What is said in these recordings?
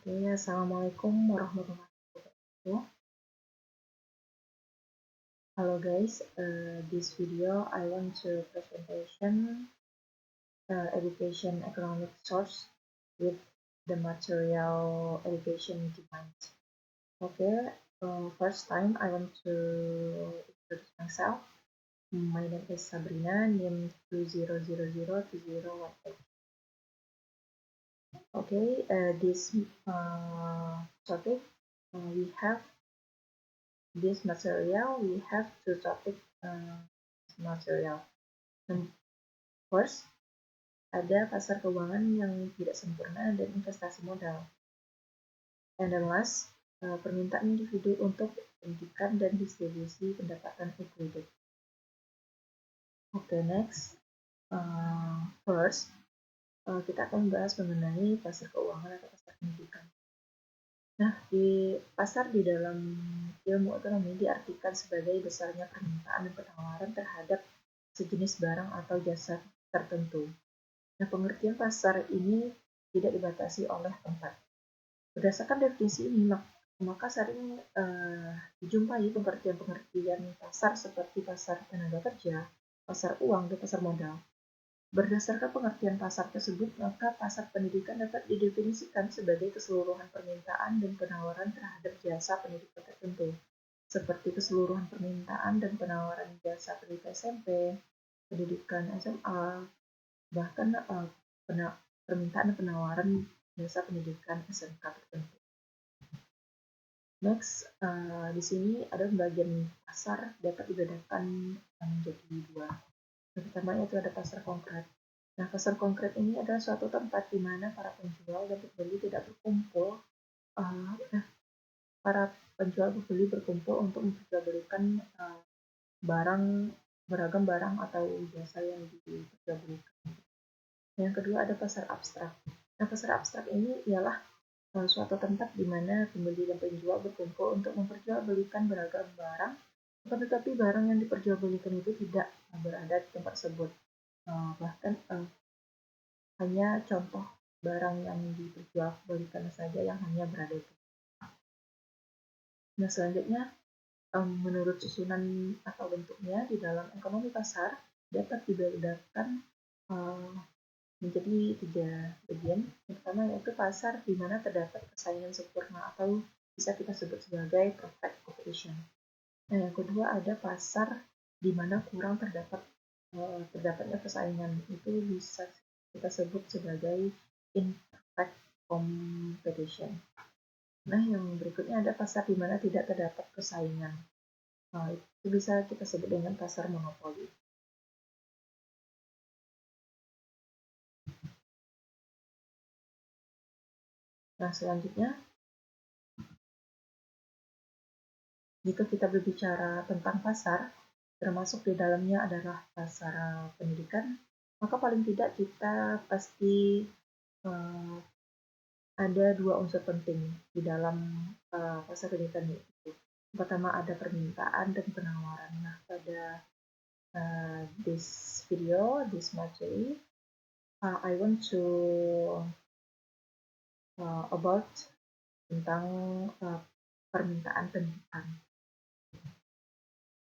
Oke, assalamualaikum warahmatullahi wabarakatuh. Hello guys, this video I want to presentation education economic source with the material education demand. Okay, first time I want to introduce myself. My name is Sabrina, NIM 20002018. Okay, this topic we have this material, we have two topic material. First, ada pasar keuangan yang tidak sempurna dan investasi modal. And then last, permintaan individu untuk pendidikan dan distribusi pendapatan equated. Oke, next. First, kita akan membahas mengenai pasar keuangan atau pasar pendidikan. Nah, pasar di dalam ilmu ekonomi diartikan sebagai besarnya permintaan dan penawaran terhadap sejenis barang atau jasa tertentu. Nah, pengertian pasar ini tidak dibatasi oleh tempat. Berdasarkan definisi ini, maka sering dijumpai pengertian-pengertian pasar seperti pasar tenaga kerja, pasar uang, dan pasar modal. Berdasarkan pengertian pasar tersebut, maka pasar pendidikan dapat didefinisikan sebagai keseluruhan permintaan dan penawaran terhadap jasa pendidikan tertentu, seperti keseluruhan permintaan dan penawaran jasa pendidikan SMP, pendidikan SMA, bahkan permintaan dan penawaran jasa pendidikan SMK tertentu. Next, di sini ada pembagian pasar dapat dibedakan menjadi dua. Yang pertama yaitu ada pasar konkret. Nah, pasar konkret ini adalah suatu tempat di mana para penjual dan pembeli tidak berkumpul. Para penjual dan pembeli berkumpul untuk memperjualbelikan beragam barang atau jasa yang diperjualbelikan. Yang kedua ada pasar abstrak. Nah, pasar abstrak ini ialah suatu tempat di mana pembeli dan penjual berkumpul untuk memperjualbelikan beragam barang, tetapi barang yang diperjualbelikan itu tidak berada di tempat tersebut. Bahkan hanya contoh barang yang diperjualbelikan saja yang hanya berada di tempat. Nah, selanjutnya menurut susunan atau bentuknya di dalam ekonomi pasar dapat dibedakan menjadi tiga bagian. Yang pertama yaitu pasar di mana terdapat persaingan sempurna atau bisa kita sebut sebagai perfect competition. Nah, yang kedua ada pasar di mana kurang terdapatnya persaingan, itu bisa kita sebut sebagai imperfect competition. Nah, yang berikutnya ada pasar di mana tidak terdapat persaingan. Itu bisa kita sebut dengan pasar monopoli. Nah, selanjutnya, jika kita berbicara tentang pasar, termasuk di dalamnya adalah pasar pendidikan, maka paling tidak kita pasti ada dua unsur penting di dalam pasar pendidikan itu. Pertama ada permintaan dan penawaran. Nah, pada this video, this materi, I want to about tentang permintaan pendidikan.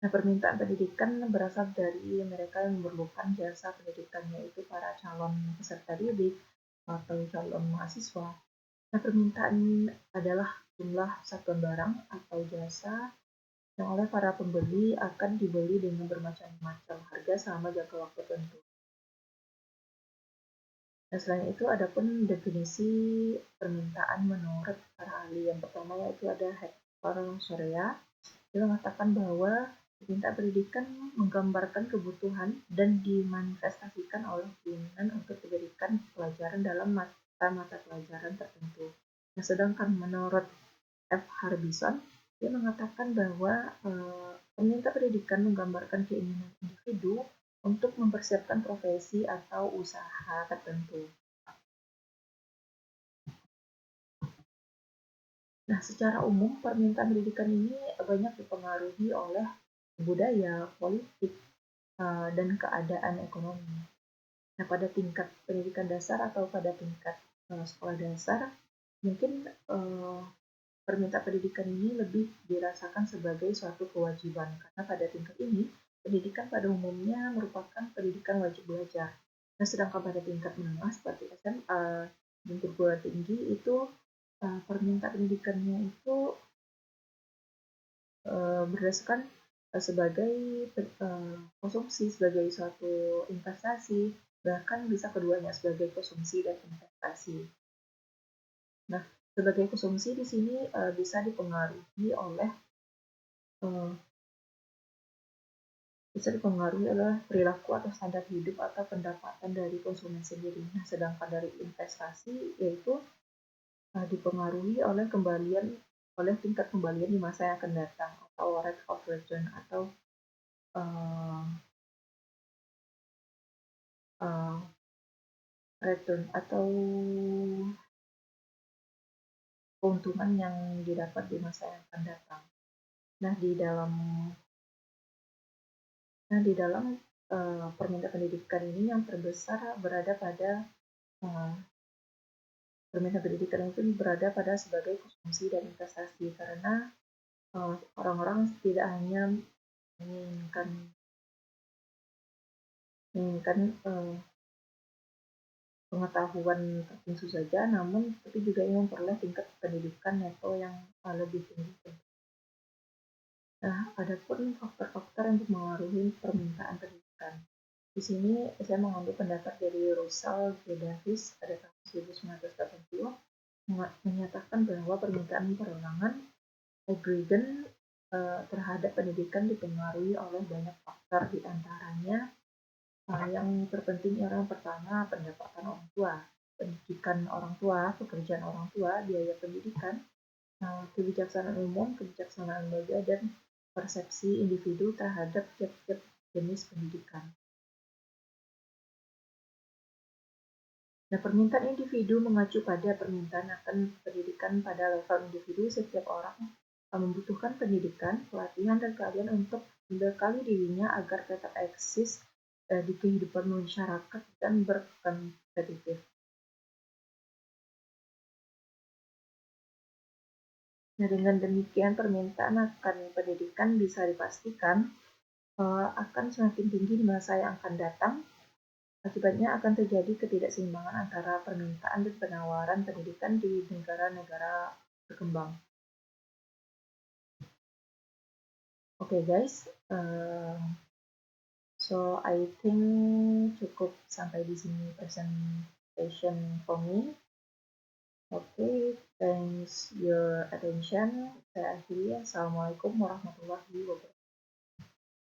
Nah, permintaan pendidikan berasal dari mereka yang memerlukan jasa pendidikan, yaitu para calon peserta didik atau calon mahasiswa. Nah, permintaan adalah jumlah satuan barang atau jasa yang oleh para pembeli akan dibeli dengan bermacam-macam harga selama jangka waktu tertentu. Nah, selain itu ada pun definisi permintaan menurut para ahli. Yang pertama yaitu ada Hector Sorea. Dia mengatakan bahwa permintaan pendidikan menggambarkan kebutuhan dan dimanifestasikan oleh keinginan untuk diberikan pelajaran dalam mata pelajaran tertentu. Nah, sedangkan menurut F. Harbison, dia mengatakan bahwa permintaan pendidikan menggambarkan keinginan individu untuk mempersiapkan profesi atau usaha tertentu. Nah, secara umum permintaan pendidikan ini banyak dipengaruhi oleh budaya, politik, dan keadaan ekonomi. Nah, pada tingkat pendidikan dasar atau pada tingkat sekolah dasar, mungkin permintaan pendidikan ini lebih dirasakan sebagai suatu kewajiban, karena pada tingkat ini, pendidikan pada umumnya merupakan pendidikan wajib belajar. Nah, sedangkan pada tingkat menengah seperti SMA dan perguruan tinggi itu permintaan pendidikannya itu berdasarkan sebagai konsumsi, sebagai suatu investasi, bahkan bisa keduanya sebagai konsumsi dan investasi. Nah, sebagai konsumsi di sini bisa dipengaruhi oleh uh, perilaku atau standar hidup atau pendapatan dari konsumen sendiri. Nah, sedangkan dari investasi yaitu dipengaruhi oleh tingkat kembalian di masa yang akan datang atau rate of return atau uh, uh, return atau keuntungan yang didapat di masa yang akan datang. Nah, di dalam permintaan pendidikan ini yang terbesar berada pada uh, permintaan pendidikan itu berada pada sebagai konsumsi dan investasi, karena orang-orang tidak hanya menginginkan menginginkan pengetahuan tertentu saja, namun tapi juga ingin memperoleh tingkat pendidikan level yang lebih tinggi. Nah, ada pun faktor-faktor yang mempengaruhi permintaan pendidikan. Di sini saya mengambil pendapat dari Russell J. Davis pada tahun 1980 menyatakan bahwa permintaan perorangan agregat terhadap pendidikan dipengaruhi oleh banyak faktor, di antaranya yang terpenting yang pertama pendapatan orang tua, pendidikan orang tua, pekerjaan orang tua, biaya pendidikan, kebijaksanaan umum, kebijaksanaan lembaga, dan persepsi individu terhadap tiap-tiap jenis pendidikan. Nah, permintaan individu mengacu pada permintaan akan pendidikan pada level individu. Setiap orang membutuhkan pendidikan, pelatihan, dan keahlian untuk membekali dirinya agar tetap eksis di kehidupan masyarakat dan berkompetitif. Nah, dengan demikian permintaan akan pendidikan bisa dipastikan akan semakin tinggi di masa yang akan datang. Akibatnya akan terjadi ketidakseimbangan antara permintaan dan penawaran pendidikan di negara-negara berkembang. Oke guys, so I think cukup sampai di sini presentation for me. Oke, thanks your attention. Saya akhiri. Assalamualaikum warahmatullahi wabarakatuh.